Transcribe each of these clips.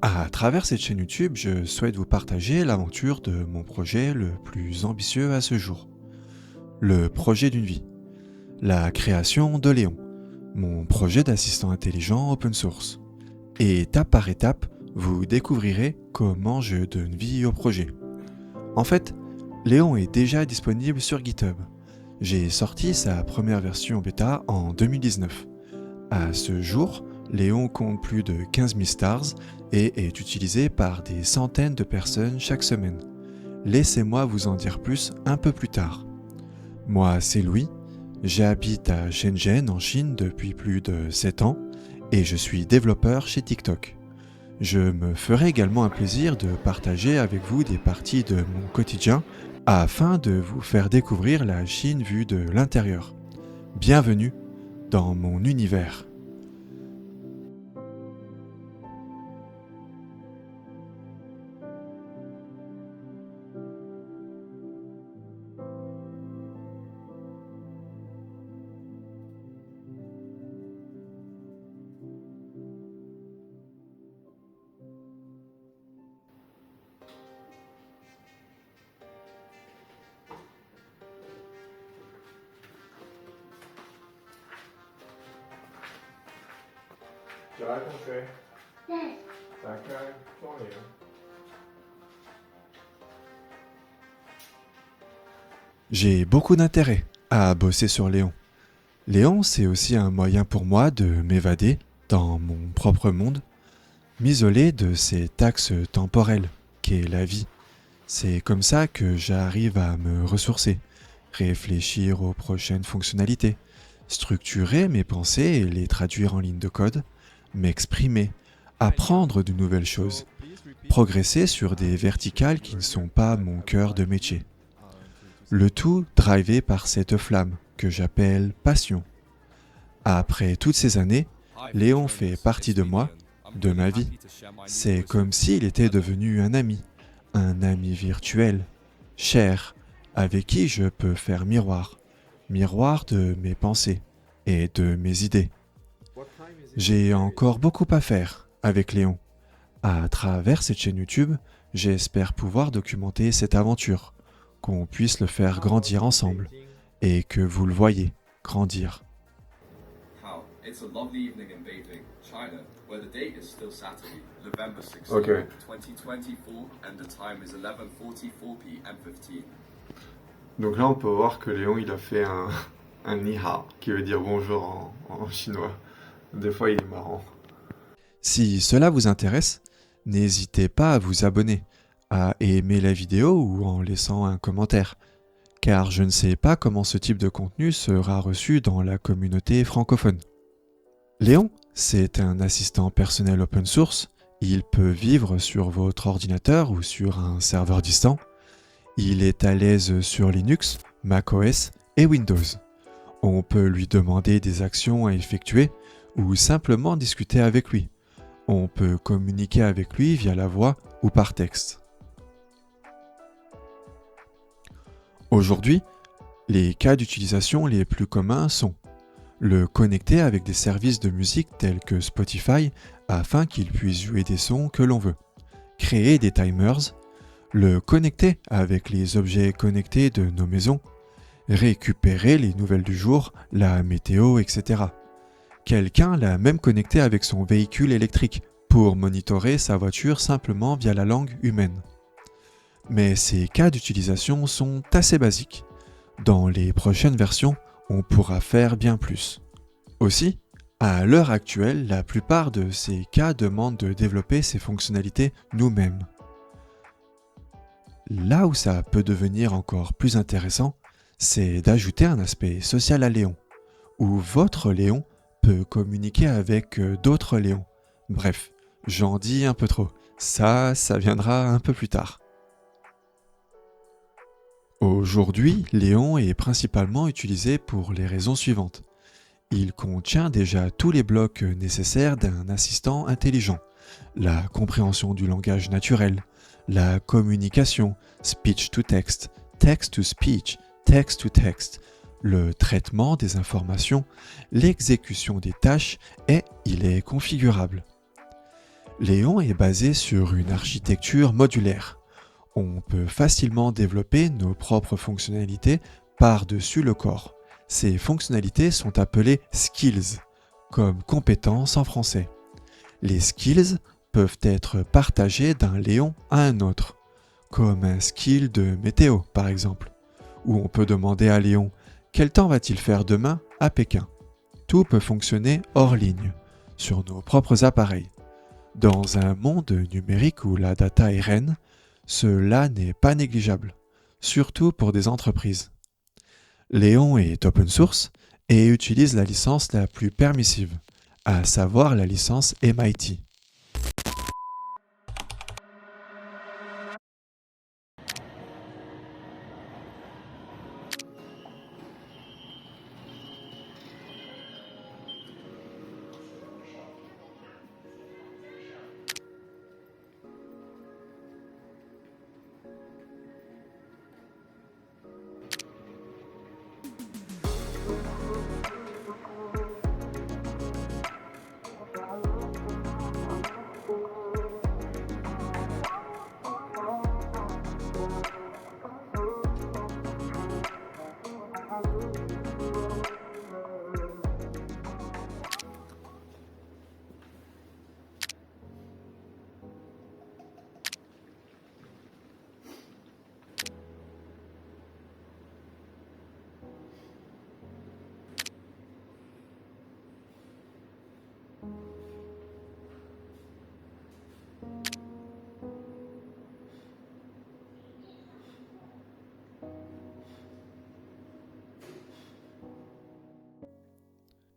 À travers cette chaîne YouTube, je souhaite vous partager l'aventure de mon projet le plus ambitieux à ce jour. Le projet d'une vie. La création de Léon, mon projet d'assistant intelligent open source. Et étape par étape, vous découvrirez comment je donne vie au projet. En fait, Léon est déjà disponible sur GitHub. J'ai sorti sa première version bêta en 2019. À ce jour, Léon compte plus de 15 000 stars et est utilisé par des centaines de personnes chaque semaine. Laissez-moi vous en dire plus un peu plus tard. Moi, c'est Louis, j'habite à Shenzhen en Chine depuis plus de 7 ans et je suis développeur chez TikTok. Je me ferai également un plaisir de partager avec vous des parties de mon quotidien afin de vous faire découvrir la Chine vue de l'intérieur. Bienvenue dans mon univers. J'ai beaucoup d'intérêt à bosser sur Léon. Léon, c'est aussi un moyen pour moi de m'évader dans mon propre monde, m'isoler de cet axe temporel qu'est la vie. C'est comme ça que j'arrive à me ressourcer, réfléchir aux prochaines fonctionnalités, structurer mes pensées et les traduire en ligne de code, m'exprimer, apprendre de nouvelles choses, progresser sur des verticales qui ne sont pas mon cœur de métier. Le tout drivé par cette flamme que j'appelle passion. Après toutes ces années, Léon fait partie de moi, de ma vie. C'est comme s'il était devenu un ami virtuel, cher, avec qui je peux faire miroir, miroir de mes pensées et de mes idées. J'ai encore beaucoup à faire avec Léon. À travers cette chaîne YouTube, j'espère pouvoir documenter cette aventure, qu'on puisse le faire grandir ensemble et que vous le voyez grandir. It's a lovely evening in Beijing, China, where the date is still Saturday, November 16, Okay. 2024, and the time is 11:44 p.m. 15. Donc là, on peut voir que Léon, il a fait un ni hao, qui veut dire bonjour en chinois. Des fois, il est marrant. Si cela vous intéresse, n'hésitez pas à vous abonner, à aimer la vidéo ou en laissant un commentaire, car je ne sais pas comment ce type de contenu sera reçu dans la communauté francophone. Léon, c'est un assistant personnel open source. Il peut vivre sur votre ordinateur ou sur un serveur distant. Il est à l'aise sur Linux, macOS et Windows. On peut lui demander des actions à effectuer ou simplement discuter avec lui. On peut communiquer avec lui via la voix ou par texte. Aujourd'hui, les cas d'utilisation les plus communs sont le connecter avec des services de musique tels que Spotify afin qu'il puisse jouer des sons que l'on veut, créer des timers, le connecter avec les objets connectés de nos maisons, récupérer les nouvelles du jour, la météo, etc. Quelqu'un l'a même connecté avec son véhicule électrique pour monitorer sa voiture simplement via la langue humaine. Mais ces cas d'utilisation sont assez basiques. Dans les prochaines versions, on pourra faire bien plus. Aussi, à l'heure actuelle, la plupart de ces cas demandent de développer ces fonctionnalités nous-mêmes. Là où ça peut devenir encore plus intéressant, c'est d'ajouter un aspect social à Léon, où votre Léon peut communiquer avec d'autres Léons. Bref, j'en dis un peu trop, ça viendra un peu plus tard. Aujourd'hui, Léon est principalement utilisé pour les raisons suivantes. Il contient déjà tous les blocs nécessaires d'un assistant intelligent. La compréhension du langage naturel, la communication, speech to text, text to speech, text to text, le traitement des informations, l'exécution des tâches et il est configurable. Léon est basé sur une architecture modulaire. On peut facilement développer nos propres fonctionnalités par-dessus le corps. Ces fonctionnalités sont appelées skills, comme compétences en français. Les skills peuvent être partagés d'un Léon à un autre, comme un skill de météo par exemple, où on peut demander à Léon quel temps va-t-il faire demain à Pékin. Tout peut fonctionner hors ligne, sur nos propres appareils. Dans un monde numérique où la data est reine, cela n'est pas négligeable, surtout pour des entreprises. Léon est open source et utilise la licence la plus permissive, à savoir la licence MIT.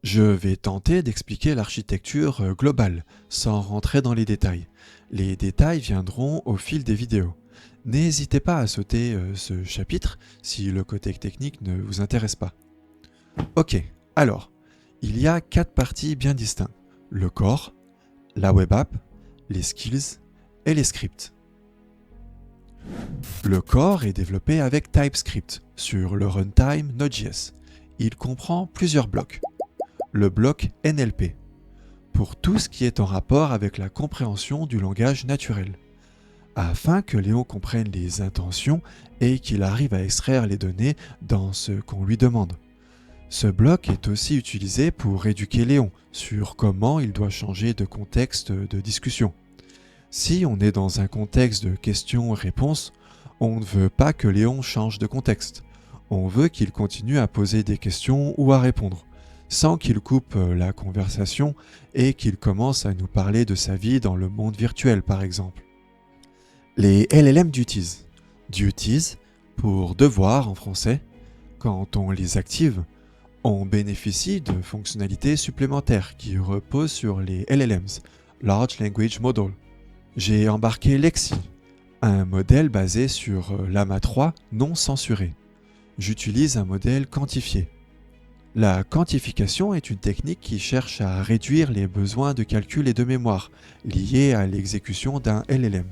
Je vais tenter d'expliquer l'architecture globale, sans rentrer dans les détails. Les détails viendront au fil des vidéos. N'hésitez pas à sauter ce chapitre si le côté technique ne vous intéresse pas. Ok, alors, il y a 4 parties bien distinctes. Le core, la web app, les skills et les scripts. Le core est développé avec TypeScript sur le runtime Node.js. Il comprend plusieurs blocs. Le bloc NLP, pour tout ce qui est en rapport avec la compréhension du langage naturel, afin que Léon comprenne les intentions et qu'il arrive à extraire les données dans ce qu'on lui demande. Ce bloc est aussi utilisé pour éduquer Léon sur comment il doit changer de contexte de discussion. Si on est dans un contexte de questions-réponses, on ne veut pas que Léon change de contexte. On veut qu'il continue à poser des questions ou à répondre, sans qu'il coupe la conversation et qu'il commence à nous parler de sa vie dans le monde virtuel par exemple. Les LLM duties. Duties pour devoir en français. Quand on les active, on bénéficie de fonctionnalités supplémentaires qui reposent sur les LLMs, Large Language Model. J'ai embarqué Lexi, un modèle basé sur Llama 3 non censuré. J'utilise un modèle quantifié. La quantification est une technique qui cherche à réduire les besoins de calcul et de mémoire liés à l'exécution d'un LLM,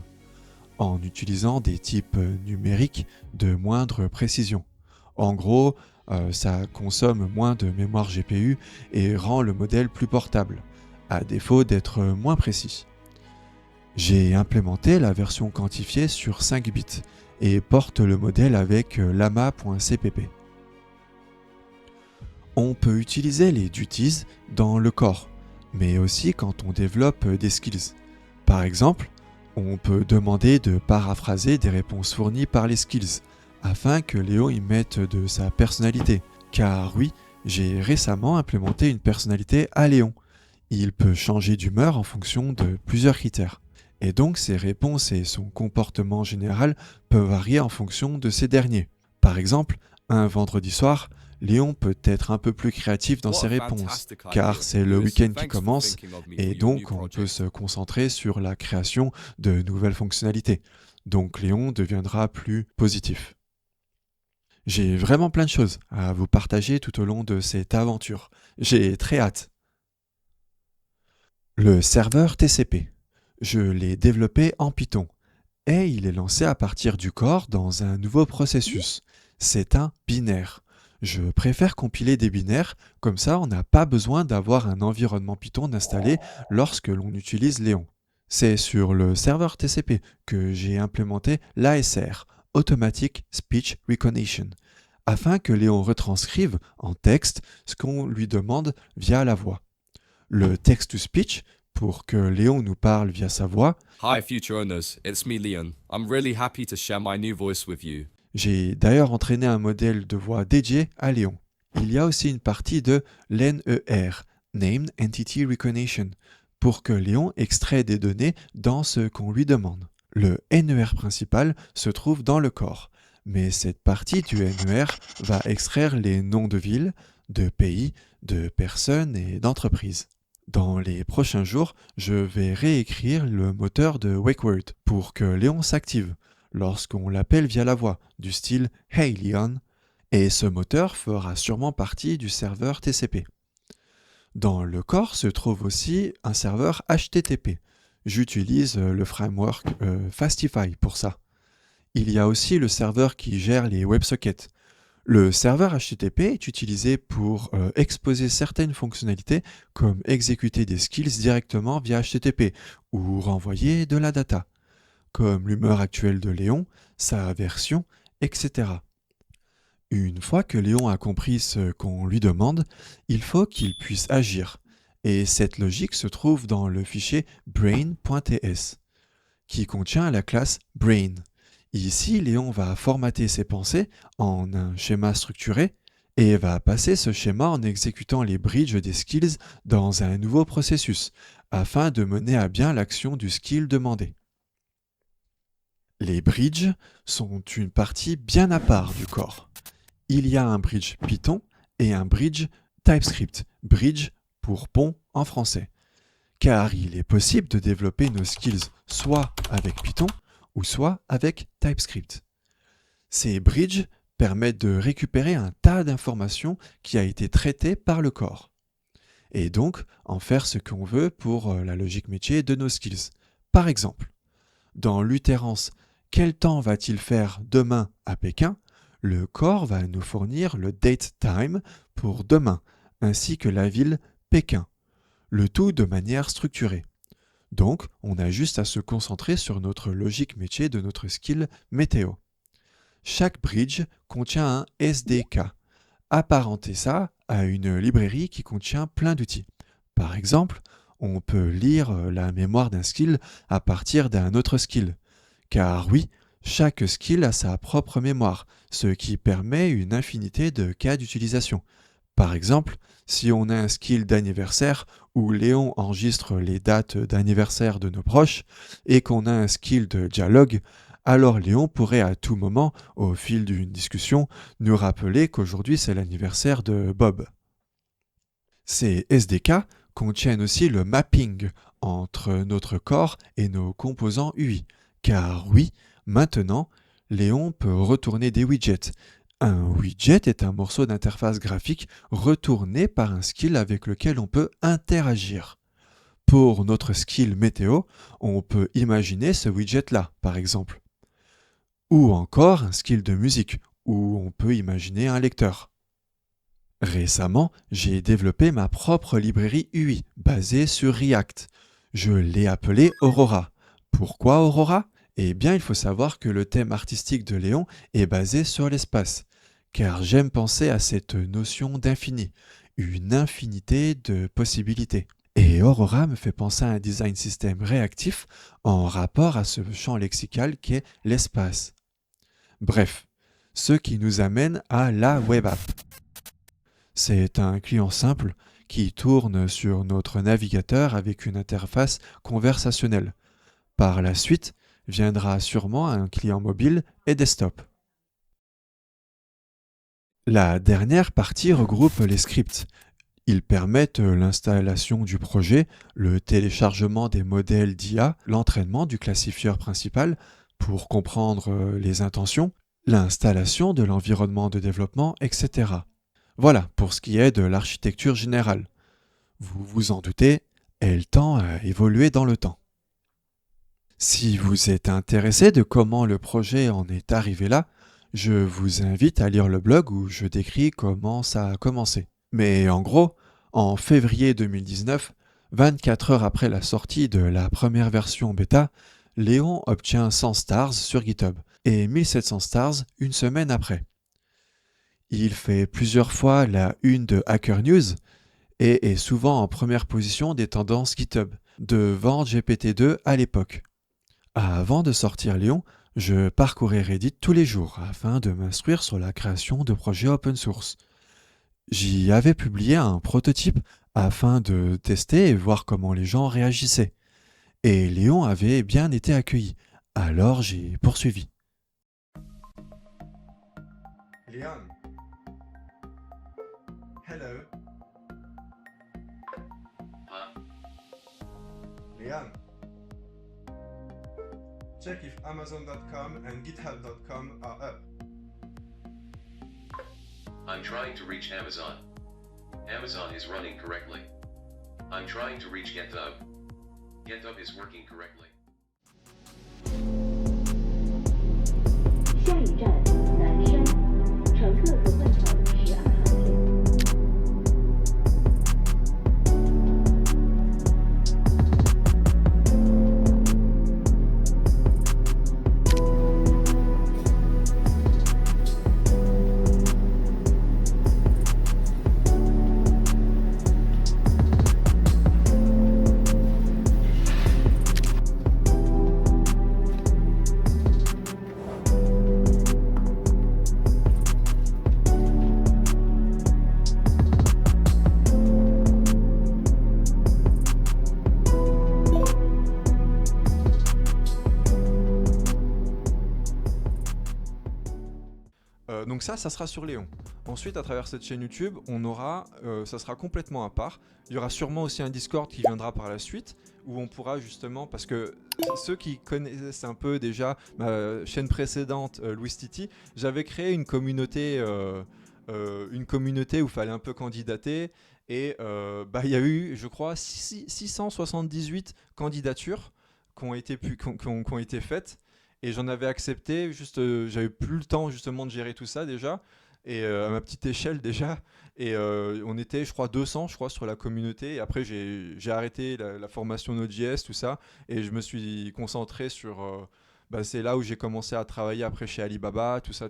en utilisant des types numériques de moindre précision. En gros, ça consomme moins de mémoire GPU et rend le modèle plus portable, à défaut d'être moins précis. J'ai implémenté la version quantifiée sur 5 bits et porte le modèle avec llama.cpp. On peut utiliser les duties dans le core, mais aussi quand on développe des skills. Par exemple, on peut demander de paraphraser des réponses fournies par les skills, afin que Léo y mette de sa personnalité. Car oui, j'ai récemment implémenté une personnalité à Léon. Il peut changer d'humeur en fonction de plusieurs critères. Et donc ses réponses et son comportement général peuvent varier en fonction de ces derniers. Par exemple, un vendredi soir, Léon peut être un peu plus créatif dans ses réponses, car c'est le week-end qui commence et donc on peut se concentrer sur la création de nouvelles fonctionnalités. Donc Léon deviendra plus positif. J'ai vraiment plein de choses à vous partager tout au long de cette aventure. J'ai très hâte. Le serveur TCP. Je l'ai développé en Python et il est lancé à partir du core dans un nouveau processus. C'est un binaire. Je préfère compiler des binaires, comme ça on n'a pas besoin d'avoir un environnement Python installé lorsque l'on utilise Léon. C'est sur le serveur TCP que j'ai implémenté l'ASR, Automatic Speech Recognition, afin que Léon retranscrive en texte ce qu'on lui demande via la voix. Le text-to-speech, pour que Léon nous parle via sa voix. Hi, future owners. It's me, Leon. I'm really happy to share my new voice with you. J'ai d'ailleurs entraîné un modèle de voix dédié à Léon. Il y a aussi une partie de l'NER, Named Entity Recognition, pour que Léon extrait des données dans ce qu'on lui demande. Le NER principal se trouve dans le corps, mais cette partie du NER va extraire les noms de villes, de pays, de personnes et d'entreprises. Dans les prochains jours, je vais réécrire le moteur de WakeWord pour que Léon s'active lorsqu'on l'appelle via la voix, du style « Hey Leon », et ce moteur fera sûrement partie du serveur TCP. Dans le corps se trouve aussi un serveur HTTP. J'utilise le framework Fastify pour ça. Il y a aussi le serveur qui gère les WebSockets. Le serveur HTTP est utilisé pour exposer certaines fonctionnalités comme exécuter des skills directement via HTTP ou renvoyer de la data, comme l'humeur actuelle de Léon, sa version, etc. Une fois que Léon a compris ce qu'on lui demande, il faut qu'il puisse agir. Et cette logique se trouve dans le fichier brain.ts, qui contient la classe brain. Ici, Léon va formater ses pensées en un schéma structuré et va passer ce schéma en exécutant les bridges des skills dans un nouveau processus, afin de mener à bien l'action du skill demandé. Les bridges sont une partie bien à part du corps. Il y a un bridge Python et un bridge TypeScript, bridge pour pont en français, car il est possible de développer nos skills soit avec Python ou soit avec TypeScript. Ces bridges permettent de récupérer un tas d'informations qui a été traité par le corps, et donc en faire ce qu'on veut pour la logique métier de nos skills. Par exemple, dans l'utérance « Quel temps va-t-il faire demain à Pékin ?», le corps va nous fournir le date time pour demain, ainsi que la ville Pékin, le tout de manière structurée. Donc, on a juste à se concentrer sur notre logique métier de notre skill météo. Chaque bridge contient un SDK. Apparentez ça à une librairie qui contient plein d'outils. Par exemple, on peut lire la mémoire d'un skill à partir d'un autre skill. Car oui, chaque skill a sa propre mémoire, ce qui permet une infinité de cas d'utilisation. Par exemple, si on a un skill d'anniversaire où Léon enregistre les dates d'anniversaire de nos proches et qu'on a un skill de dialogue, alors Léon pourrait à tout moment, au fil d'une discussion, nous rappeler qu'aujourd'hui c'est l'anniversaire de Bob. Ces SDK contiennent aussi le mapping entre notre corps et nos composants UI, car oui, maintenant, Léon peut retourner des widgets. Un widget est un morceau d'interface graphique retourné par un skill avec lequel on peut interagir. Pour notre skill météo, on peut imaginer ce widget-là, par exemple. Ou encore un skill de musique, où on peut imaginer un lecteur. Récemment, j'ai développé ma propre librairie UI, basée sur React. Je l'ai appelée Aurora. Pourquoi Aurora ? Eh bien, il faut savoir que le thème artistique de Léon est basé sur l'espace, car j'aime penser à cette notion d'infini, une infinité de possibilités. Et Aurora me fait penser à un design système réactif en rapport à ce champ lexical qu'est l'espace. Bref, ce qui nous amène à la web app. C'est un client simple qui tourne sur notre navigateur avec une interface conversationnelle. Par la suite, viendra sûrement un client mobile et desktop. La dernière partie regroupe les scripts. Ils permettent l'installation du projet, le téléchargement des modèles d'IA, l'entraînement du classifieur principal pour comprendre les intentions, l'installation de l'environnement de développement, etc. Voilà pour ce qui est de l'architecture générale. Vous vous en doutez, elle tend à évoluer dans le temps. Si vous êtes intéressé de comment le projet en est arrivé là, je vous invite à lire le blog où je décris comment ça a commencé. Mais en gros, en février 2019, 24 heures après la sortie de la première version bêta, Léon obtient 100 stars sur GitHub et 1700 stars une semaine après. Il fait plusieurs fois la une de Hacker News et est souvent en première position des tendances GitHub, devant GPT-2 à l'époque. Avant de sortir Léon, je parcourais Reddit tous les jours afin de m'instruire sur la création de projets open source. J'y avais publié un prototype afin de tester et voir comment les gens réagissaient. Et Léon avait bien été accueilli, alors j'ai poursuivi. Léon. Hello. Huh? Léon. Check if Amazon.com and GitHub.com are up. I'm trying to reach Amazon. Amazon is running correctly. I'm trying to reach GitHub. GitHub is working correctly. 下一站南山，乘客可换乘12号线。Donc ça sera sur Léon. Ensuite, à travers cette chaîne YouTube, on aura, ça sera complètement à part. Il y aura sûrement aussi un Discord qui viendra par la suite, où on pourra justement, parce que ceux qui connaissent un peu déjà ma chaîne précédente, Louis Titi, j'avais créé une communauté où il fallait un peu candidater. Et il y a eu, je crois, 678 candidatures qui ont été faites. Et j'en avais accepté, juste j'avais plus le temps justement de gérer tout ça déjà, et à ma petite échelle déjà, et on était je crois 200 sur la communauté, et après j'ai arrêté la formation Node.js, tout ça, et je me suis concentré sur, c'est là où j'ai commencé à travailler après chez Alibaba, tout ça,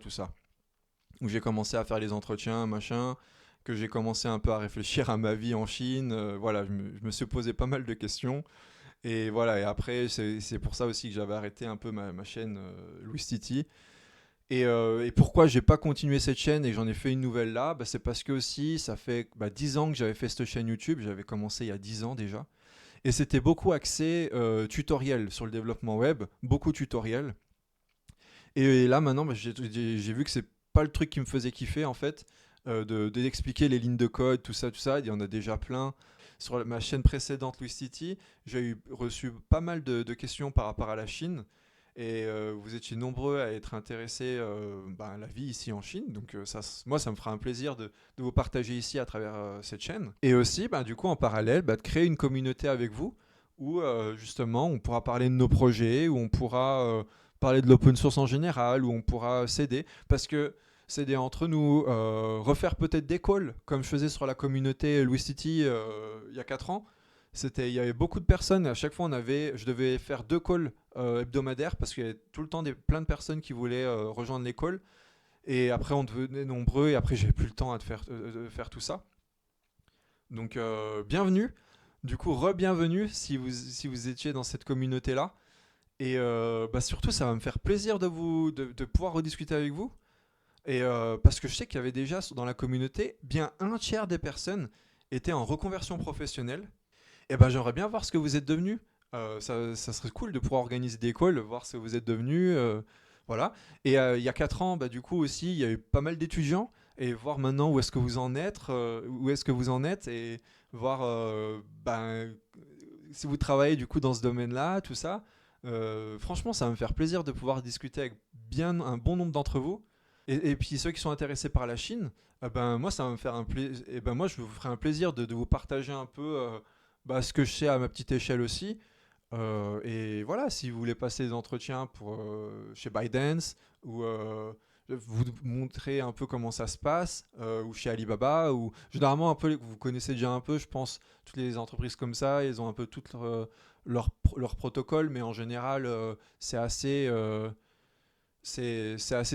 où j'ai commencé à faire les entretiens, machin, que j'ai commencé un peu à réfléchir à ma vie en Chine, voilà, je me suis posé pas mal de questions. Et voilà, et après, c'est pour ça aussi que j'avais arrêté un peu ma chaîne Louis Titi. Et pourquoi j'ai pas continué cette chaîne et que j'en ai fait une nouvelle là, c'est parce que aussi, ça fait 10 ans que j'avais fait cette chaîne YouTube, j'avais commencé il y a 10 ans déjà. Et c'était beaucoup axé tutoriel sur le développement web, beaucoup tutoriel. Et là maintenant, j'ai vu que c'est pas le truc qui me faisait kiffer en fait, d'expliquer les lignes de code, tout ça, il y en a déjà plein. Sur ma chaîne précédente, Louis Titi, j'ai reçu pas mal de questions par rapport à la Chine. Et vous étiez nombreux à être intéressés à la vie ici en Chine. Donc moi, ça me fera un plaisir de vous partager ici à travers cette chaîne. Et aussi, du coup, en parallèle, de créer une communauté avec vous où justement, on pourra parler de nos projets, où on pourra parler de l'open source en général, où on pourra s'aider. Parce que s'aider entre nous, refaire peut-être des calls, comme je faisais sur la communauté Louis Titi il y a 4 ans. Il y avait beaucoup de personnes, à chaque fois je devais faire 2 calls hebdomadaires, parce qu'il y avait tout le temps plein de personnes qui voulaient rejoindre les calls. Et après, on devenait nombreux, et après, j'avais plus le temps de faire tout ça. Donc, bienvenue. Du coup, re-bienvenue si vous étiez dans cette communauté-là. Et surtout, ça va me faire plaisir de pouvoir rediscuter avec vous. Et parce que je sais qu'il y avait déjà dans la communauté, bien un tiers des personnes étaient en reconversion professionnelle. Et j'aimerais bien voir ce que vous êtes devenus. Ça serait cool de pouvoir organiser des calls, voir ce que vous êtes devenus. Voilà. Et il y a 4 ans, du coup aussi, il y a eu pas mal d'étudiants. Et voir maintenant où est-ce que vous en êtes, et voir si vous travaillez du coup dans ce domaine-là, tout ça. Franchement, ça va me faire plaisir de pouvoir discuter avec bien un bon nombre d'entre vous. Et puis ceux qui sont intéressés par la Chine, moi ça va me faire un plaisir. Moi je vous ferai un plaisir de vous partager un peu ce que je sais à ma petite échelle aussi. Et voilà, si vous voulez passer des entretiens chez ByteDance ou vous montrer un peu comment ça se passe, ou chez Alibaba, ou généralement un peu, vous connaissez déjà un peu, je pense, toutes les entreprises comme ça, ils ont un peu toutes leur protocole, mais en général, c'est assez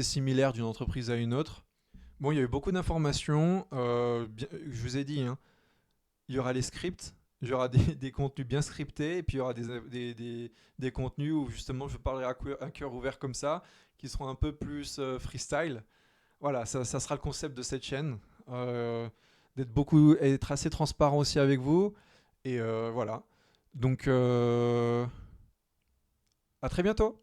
similaire d'une entreprise à une autre. Bon, il y a eu beaucoup d'informations, je vous ai dit, hein, il y aura les scripts, il y aura des contenus bien scriptés, et puis il y aura des contenus où justement je parlerai à cœur ouvert comme ça, qui seront un peu plus freestyle. Voilà, ça sera le concept de cette chaîne. euh, être assez transparent aussi avec vous. Et voilà. Donc, à très bientôt.